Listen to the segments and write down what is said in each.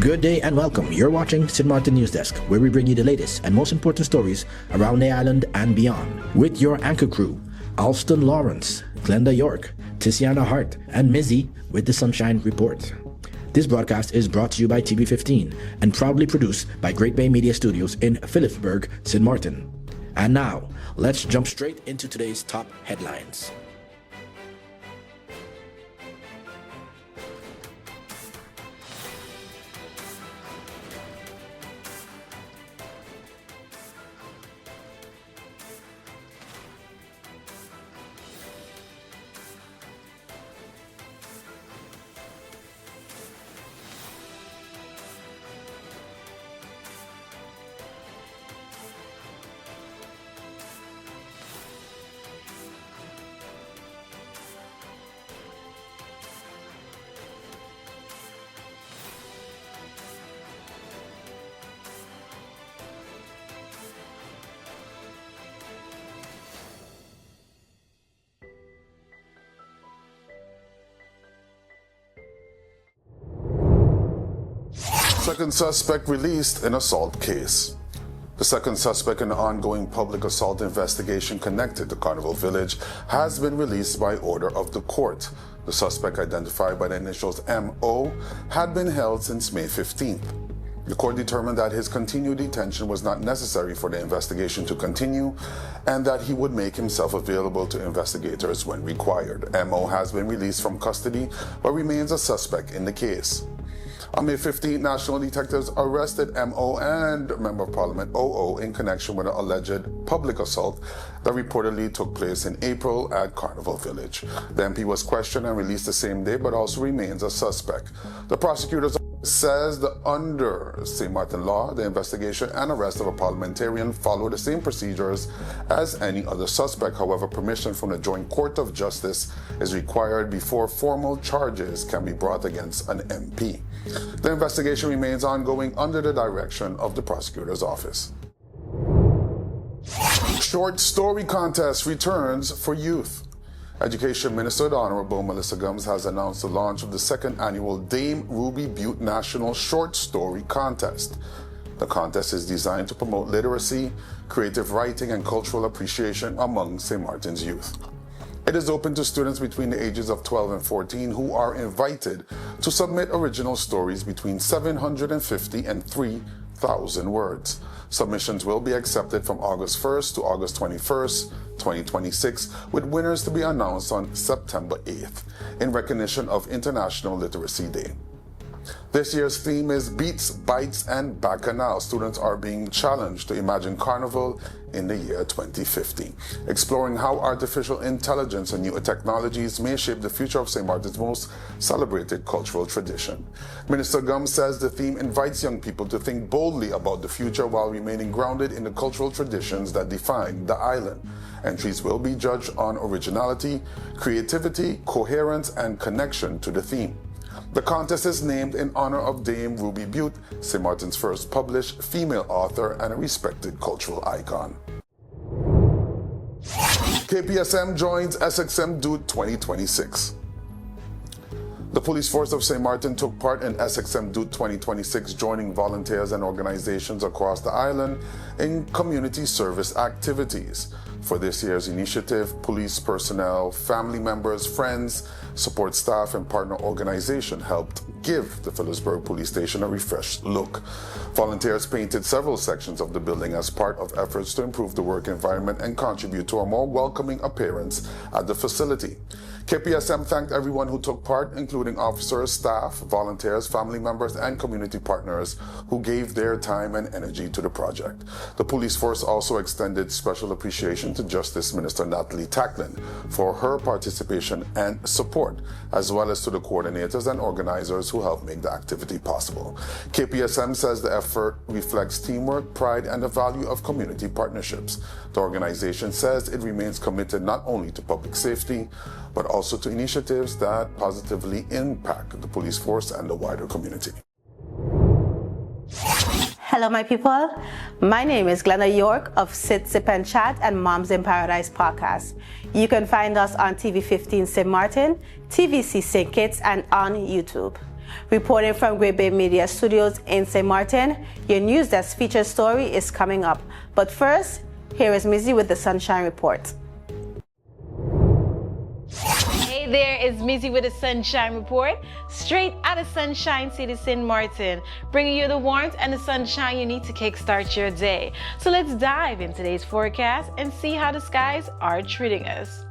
Good day and welcome. You're watching Sint Maarten NEWSDESK, where we bring you the latest and most important stories around the island and beyond. With your anchor crew, Alston Lawrence, Glenda York, Tiziana Hart, and Mizzy with the Sunshine Report. This broadcast is brought to you by TV15 and proudly produced by Great Bay Media Studios in Philipsburg, Sint Maarten. And now, let's jump straight into today's top headlines. Second suspect released in assault case. The second suspect in the ongoing public assault investigation connected to Carnival Village has been released by order of the court. The suspect, identified by the initials M.O., had been held since May 15th. The court determined that his continued detention was not necessary for the investigation to continue and that he would make himself available to investigators when required. M.O. has been released from custody but remains a suspect in the case. On May 15th, national detectives arrested M.O. and Member of Parliament O.O. in connection with an alleged public assault that reportedly took place in April at Carnival Village. The MP was questioned and released the same day, but also remains a suspect. The prosecutor's says that under St. Maarten law, the investigation and arrest of a parliamentarian follow the same procedures as any other suspect. However, permission from the Joint Court of Justice is required before formal charges can be brought against an MP. The investigation remains ongoing under the direction of the prosecutor's office. Short story contest returns for youth. Education Minister, the Honorable Melissa Gums, has announced the launch of the second annual Dame Ruby Butte National Short Story Contest. The contest is designed to promote literacy, creative writing, and cultural appreciation among St. Maarten's youth. It is open to students between the ages of 12 and 14 who are invited to submit original stories between 750 and 3,000 words. Submissions will be accepted from August 1st to August 21st, 2026, with winners to be announced on September 8th in recognition of International Literacy Day. This year's theme is Beats, Bites, and Bacchanal. Students are being challenged to imagine Carnival in the year 2050, exploring how artificial intelligence and new technologies may shape the future of St. Maarten's most celebrated cultural tradition. Minister Gums says the theme invites young people to think boldly about the future while remaining grounded in the cultural traditions that define the island. Entries will be judged on originality, creativity, coherence, and connection to the theme. The contest is named in honor of Dame Ruby Butte, St. Maarten's first published female author and a respected cultural icon. KPSM joins SXM DOET 2026. The police force of St. Maarten took part in SXM DOET 2026, joining volunteers and organizations across the island in community service activities. For this year's initiative, police personnel, family members, friends, support staff, and partner organization helped give the Philipsburg Police Station a refreshed look. Volunteers painted several sections of the building as part of efforts to improve the work environment and contribute to a more welcoming appearance at the facility. KPSM thanked everyone who took part, including officers, staff, volunteers, family members, and community partners who gave their time and energy to the project. The police force also extended special appreciation to Justice Minister Natalie Tacklin for her participation and support, as well as to the coordinators and organizers who helped make the activity possible. KPSM says the effort reflects teamwork, pride, and the value of community partnerships. The organization says it remains committed not only to public safety, but also to initiatives that positively impact the police force and the wider community. Hello, my people. My name is Glenda York of Sit, Sip and Chat and Moms in Paradise podcast. You can find us on TV15 St. Maarten, TVC St. Kitts, and on YouTube. Reporting from Great Bay Media Studios in St. Martin, your News Desk feature story is coming up. But first, here is Mizzy with the Sunshine Report. Hey there, it's Mizzy with the Sunshine Report, straight out of Sunshine City, St. Martin, bringing you the warmth and the sunshine you need to kickstart your day. So let's dive into today's forecast and see how the skies are treating us.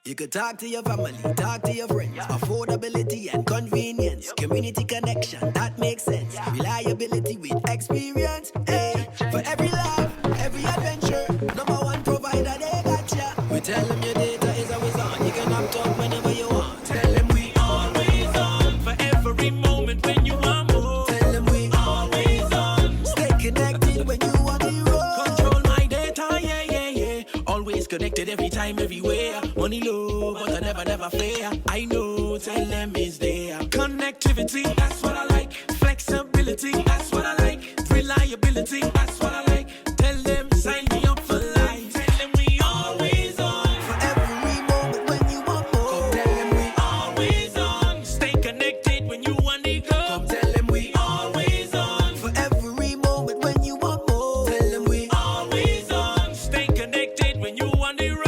You could talk to your family, talk to your friends. Affordability and convenience. Community connection, that makes sense. Reliability with experience. Hey, for every love, every adventure. Number one provider, they got ya. We tell them your data is always on. You can opt out whenever you want. Tell them we always on. For every moment when you want more. Tell them we always on. Stay connected when you want the road. Control my data, yeah, yeah, yeah. Always connected every time, everywhere. Money low, but I never fair. I know, tell them is there. Connectivity, that's what I like. Flexibility, that's what I like. Reliability, that's what I like. Tell them, sign me up for life. Tell them we always on. For every moment when you want more. Come tell them we always on. Stay connected when you want to go. Come tell them we always on. For every moment when you want more. Tell them we always on. Stay connected when you want to road.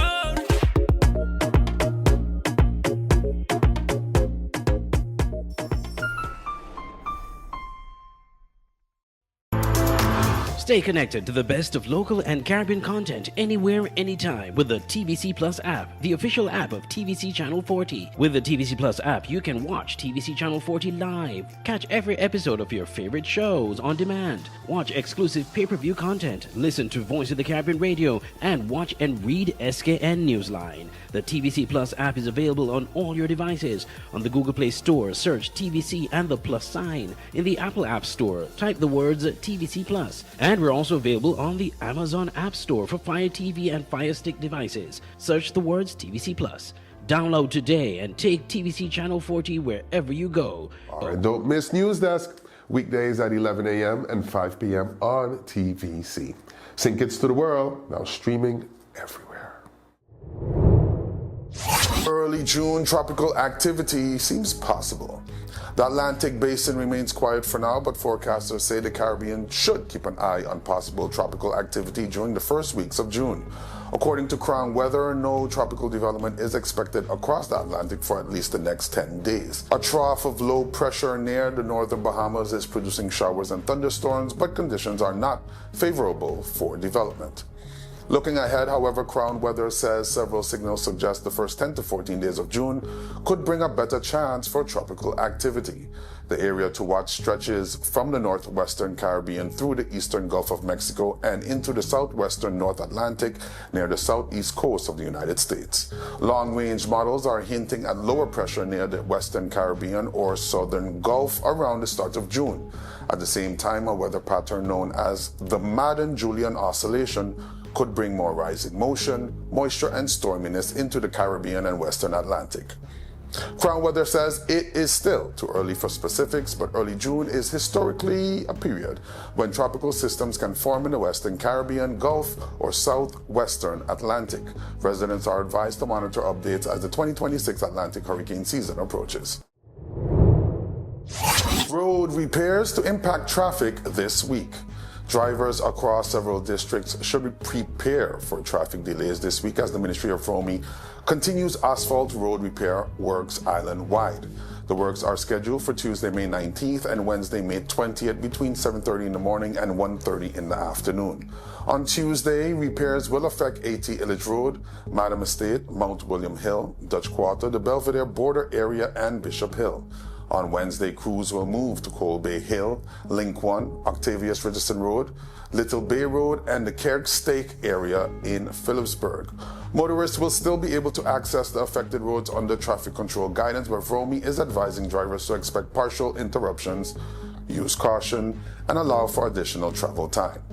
Stay connected to the best of local and Caribbean content anywhere, anytime with the TVC Plus app, the official app of TVC Channel 40. With the TVC Plus app, you can watch TVC Channel 40 live, catch every episode of your favorite shows on demand, watch exclusive pay-per-view content, listen to Voice of the Caribbean radio, and watch and read SKN Newsline. The TVC Plus app is available on all your devices. On the Google Play Store, search TVC and the plus sign. In the Apple App Store, type the words TVC Plus. And we're also available on the Amazon App Store for Fire TV and Fire Stick devices. Search the words TVC Plus. Download today and take TVC Channel 40 wherever you go. All right, don't miss News Desk. Weekdays at 11 a.m. and 5 p.m. on TVC. Sync Kids to the World, now streaming everywhere. Early June tropical activity seems possible. The Atlantic basin remains quiet for now, but forecasters say the Caribbean should keep an eye on possible tropical activity during the first weeks of June. According to Crown Weather, no tropical development is expected across the Atlantic for at least the next 10 days. A trough of low pressure near the northern Bahamas is producing showers and thunderstorms, but conditions are not favorable for development. Looking ahead, however, Crown Weather says several signals suggest the first 10 to 14 days of June could bring a better chance for tropical activity. The area to watch stretches from the northwestern Caribbean through the eastern Gulf of Mexico and into the southwestern North Atlantic near the southeast coast of the United States. Long-range models are hinting at lower pressure near the western Caribbean or southern Gulf around the start of June. At the same time, a weather pattern known as the Madden-Julian Oscillation could bring more rising motion, moisture, and storminess into the Caribbean and western Atlantic. Crown Weather says it is still too early for specifics, but early June is historically a period when tropical systems can form in the western Caribbean, Gulf, or southwestern Atlantic. Residents are advised to monitor updates as the 2026 Atlantic hurricane season approaches. Road repairs to impact traffic this week. Drivers across several districts should prepare for traffic delays this week as the Ministry of Romy continues asphalt road repair works island-wide. The works are scheduled for Tuesday, May 19th and Wednesday, May 20th between 7:30 in the morning and 1:30 in the afternoon. On Tuesday, repairs will affect 80 Illich Road, Madam Estate, Mount William Hill, Dutch Quarter, the Belvedere border area, and Bishop Hill. On Wednesday, crews will move to Coal Bay Hill, Link 1, Octavius Richardson Road, Little Bay Road, and the Kerkstake area in Phillipsburg. Motorists will still be able to access the affected roads under traffic control guidance, but Romy is advising drivers to expect partial interruptions, use caution, and allow for additional travel time.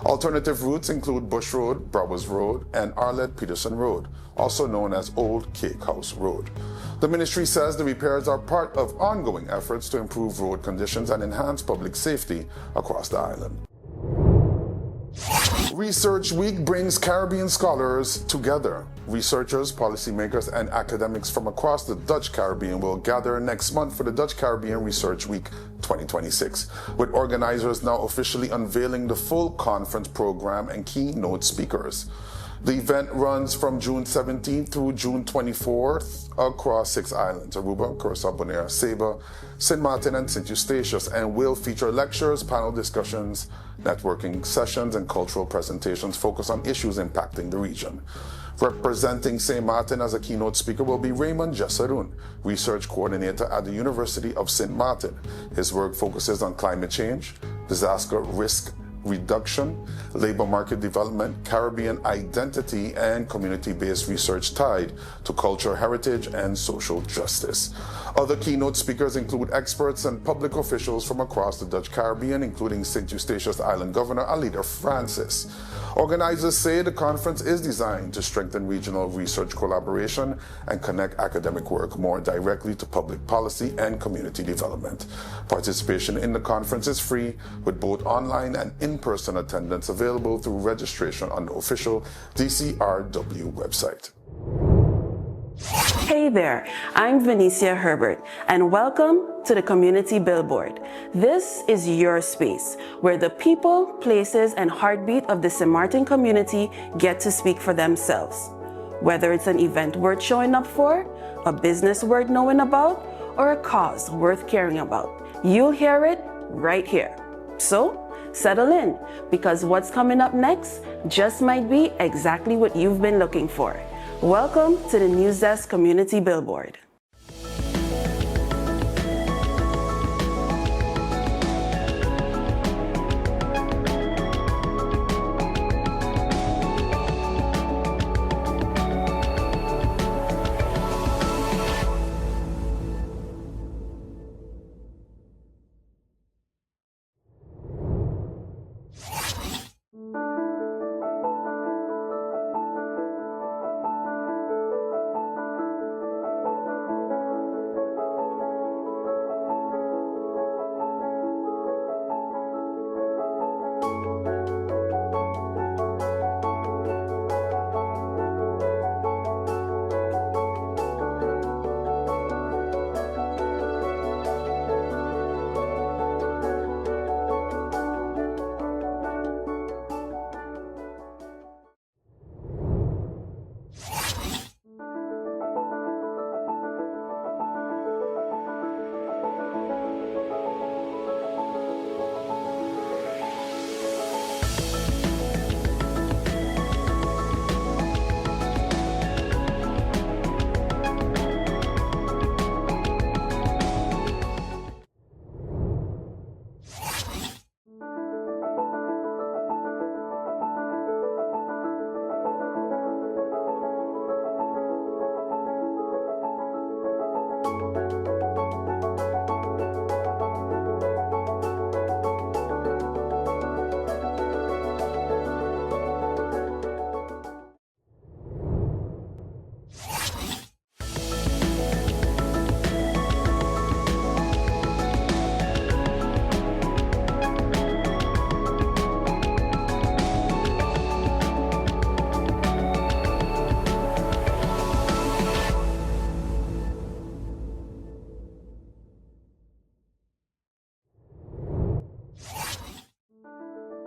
Alternative routes include Bush Road, Browers Road, and Arlette Peterson Road, also known as Old Cake House Road. The ministry says the repairs are part of ongoing efforts to improve road conditions and enhance public safety across the island. Research Week brings Caribbean scholars together. Researchers, policymakers, and academics from across the Dutch Caribbean will gather next month for the Dutch Caribbean Research Week 2026, with organizers now officially unveiling the full conference program and keynote speakers. The event runs from June 17th through June 24th across 6 islands, Aruba, Curacao, Bonaire, Saba, St. Maarten, and St. Eustatius, and will feature lectures, panel discussions, networking sessions, and cultural presentations focused on issues impacting the region. Representing St. Maarten as a keynote speaker will be Raymond Jesserun, research coordinator at the University of St. Maarten. His work focuses on climate change, disaster risk reduction, labor market development, Caribbean identity, and community-based research tied to cultural heritage and social justice. Other keynote speakers include experts and public officials from across the Dutch Caribbean, including St. Eustatius Island Governor Alida Francis. Organizers say the conference is designed to strengthen regional research collaboration and connect academic work more directly to public policy and community development. Participation in the conference is free, with both online and in-person attendance available through registration on the official DCRW website. Hey there, I'm Venicia Herbert, and welcome to the Community Billboard. This is your space where the people, places, and heartbeat of the St. Maarten community get to speak for themselves. Whether it's an event worth showing up for, a business worth knowing about, or a cause worth caring about, you'll hear it right here. So, settle in, because what's coming up next just might be exactly what you've been looking for. Welcome to the NEWSDESK Community Billboard.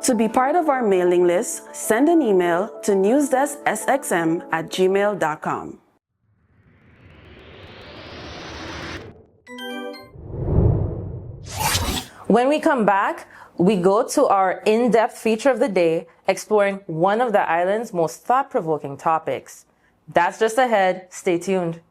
To be part of our mailing list, send an email to newsdesksxm@gmail.com. When we come back, we go to our in-depth feature of the day, exploring one of the island's most thought-provoking topics. That's just ahead. Stay tuned.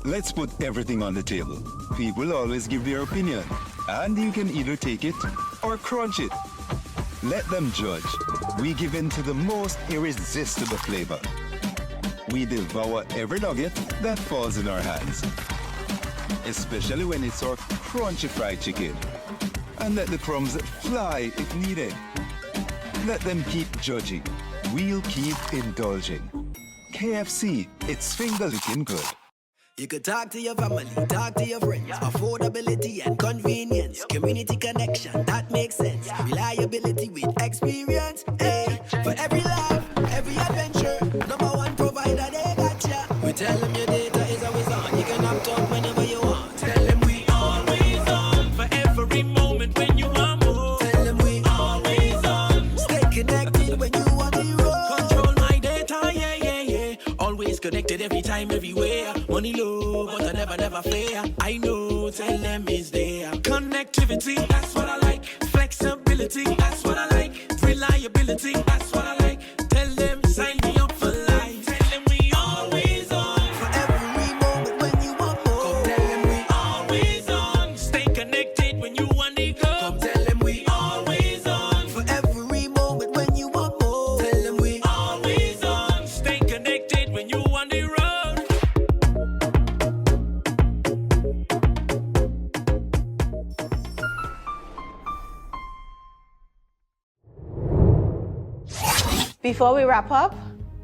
Let's put everything on the table. People always give their opinion, and you can either take it or crunch it. Let them judge. We give in to the most irresistible flavor. We devour every nugget that falls in our hands, especially when it's our crunchy fried chicken. And let the crumbs fly if needed. Let them keep judging. We'll keep indulging. KFC, it's finger-licking good. You could talk to your family, talk to your friends. Affordability and convenience. Community connection, that makes sense. Reliability with experience. Hey, for every life, every adventure. Number one provider, they got ya. We tell them your data is always on. You can opt out whenever you want. Tell them we always on. For every moment when you want more. Tell them we always on. Stay connected when you want the road. Control my data, yeah, yeah, yeah. Always connected every time, everywhere. Money low, but I never fair. I know, tell them is there. Connectivity, that's what I like. Flexibility, that's what I like. Reliability, that's what I like. Tell them, sign me up for life. Tell them we always on. For every moment when you want more. Come tell them we always on. Stay connected when you want to go. Come tell them we always on. For every moment when you want more. Tell them we always on. Stay connected when you want the road. Before we wrap up,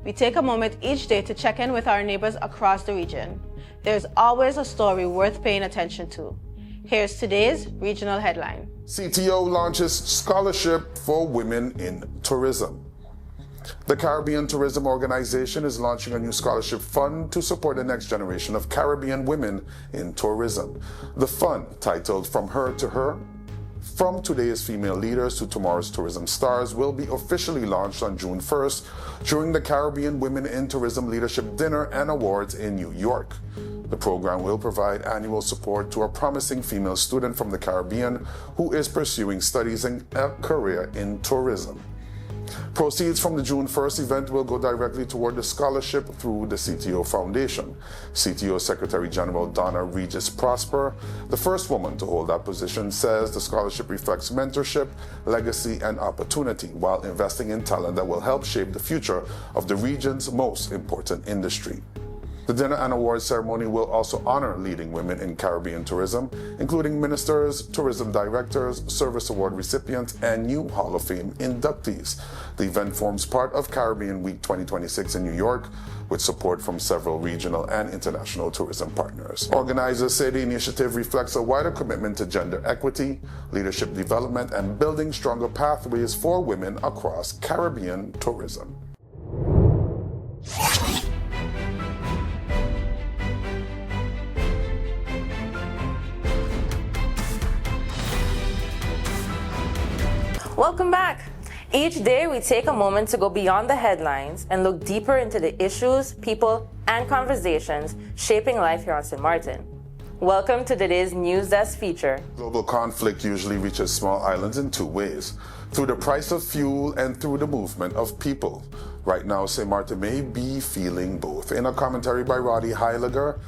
we take a moment each day to check in with our neighbors across the region. There's always a story worth paying attention to. Here's today's regional headline. CTO launches scholarship for women in tourism. The Caribbean Tourism Organization is launching a new scholarship fund to support the next generation of Caribbean women in tourism. The fund, titled From Her to Her, From Today's Female Leaders to Tomorrow's Tourism Stars, will be officially launched on June 1st during the Caribbean Women in Tourism Leadership Dinner and Awards in New York. The program will provide annual support to a promising female student from the Caribbean who is pursuing studies and a career in tourism. Proceeds from the June 1st event will go directly toward the scholarship through the CTO Foundation. CTO Secretary General Donna Regis Prosper, the first woman to hold that position, says the scholarship reflects mentorship, legacy, and opportunity while investing in talent that will help shape the future of the region's most important industry. The dinner and awards ceremony will also honor leading women in Caribbean tourism, including ministers, tourism directors, service award recipients, and new Hall of Fame inductees. The event forms part of Caribbean Week 2026 in New York, with support from several regional and international tourism partners. Organizers say the initiative reflects a wider commitment to gender equity, leadership development, and building stronger pathways for women across Caribbean tourism. Welcome back. Each day we take a moment to go beyond the headlines and look deeper into the issues, people, and conversations shaping life here on St. Maarten. Welcome to today's NEWSDESK feature. Global conflict usually reaches small islands in two ways: through the price of fuel and through the movement of people. Right now, St. Maarten may be feeling both. In a commentary by Roddy Heiliger,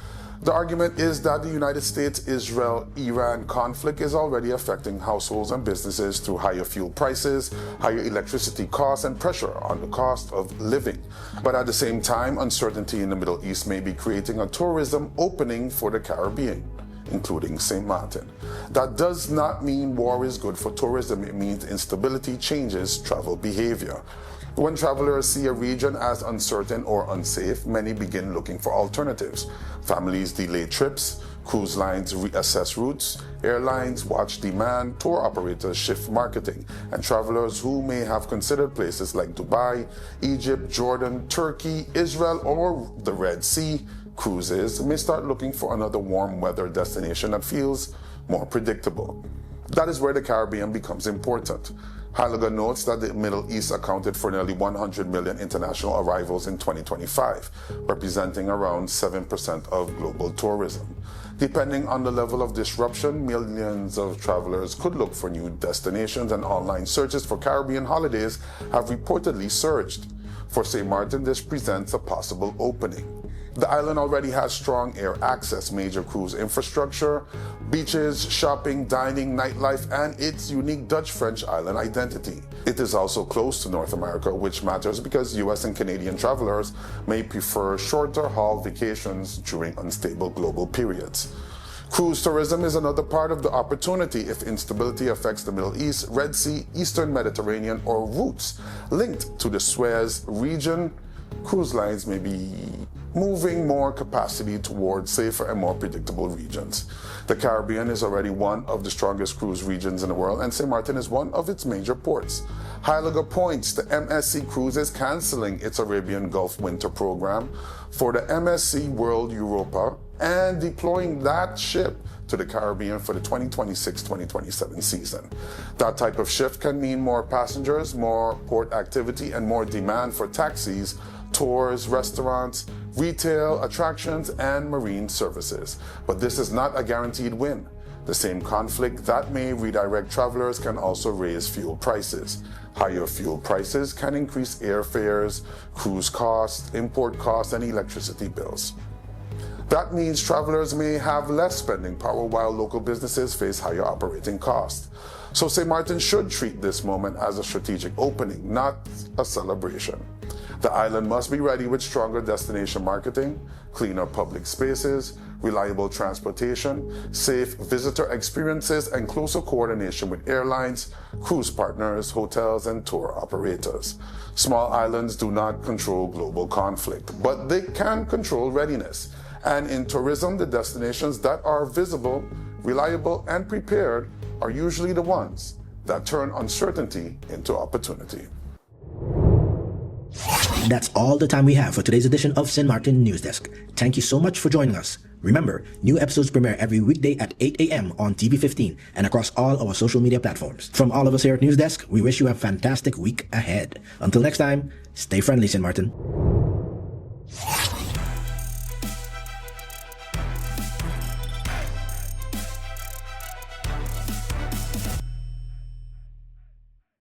The argument is that the United States-Israel-Iran conflict is already affecting households and businesses through higher fuel prices, higher electricity costs, and pressure on the cost of living. But at the same time, uncertainty in the Middle East may be creating a tourism opening for the Caribbean, including St. Maarten. That does not mean war is good for tourism. It means instability changes travel behavior. When travelers see a region as uncertain or unsafe, many begin looking for alternatives. Families delay trips, cruise lines reassess routes, airlines watch demand, tour operators shift marketing, and travelers who may have considered places like Dubai, Egypt, Jordan, Turkey, Israel, or the Red Sea cruises may start looking for another warm weather destination that feels more predictable. That is where the Caribbean becomes important. Heiliger notes that the Middle East accounted for nearly 100 million international arrivals in 2025, representing around 7% of global tourism. Depending on the level of disruption, millions of travelers could look for new destinations, and online searches for Caribbean holidays have reportedly surged. For St. Maarten, this presents a possible opening. The island already has strong air access, major cruise infrastructure, beaches, shopping, dining, nightlife, and its unique Dutch-French island identity. It is also close to North America, which matters because US and Canadian travelers may prefer shorter haul vacations during unstable global periods. Cruise tourism is another part of the opportunity if instability affects the Middle East, Red Sea, Eastern Mediterranean, or routes linked to the Suez region. Cruise lines may be moving more capacity towards safer and more predictable regions. The Caribbean is already one of the strongest cruise regions in the world, and St. Maarten is one of its major ports. Heiliger points to MSC Cruises canceling its Arabian Gulf winter program for the MSC World Europa and deploying that ship to the Caribbean for the 2026-2027 season. That type of shift can mean more passengers, more port activity, and more demand for taxis, tours, restaurants, retail, attractions, and marine services. But this is not a guaranteed win. The same conflict that may redirect travelers can also raise fuel prices. Higher fuel prices can increase airfares, cruise costs, import costs, and electricity bills. That means travelers may have less spending power while local businesses face higher operating costs. So St. Maarten should treat this moment as a strategic opening, not a celebration. The island must be ready with stronger destination marketing, cleaner public spaces, reliable transportation, safe visitor experiences, and closer coordination with airlines, cruise partners, hotels, and tour operators. Small islands do not control global conflict, but they can control readiness. And in tourism, the destinations that are visible, reliable, and prepared are usually the ones that turn uncertainty into opportunity. That's all the time we have for today's edition of St. Maarten News Desk. Thank you so much for joining us. Remember, new episodes premiere every weekday at 8 a.m. on TV15 and across all our social media platforms. From all of us here at News Desk, we wish you a fantastic week ahead. Until next time, stay friendly, St. Maarten.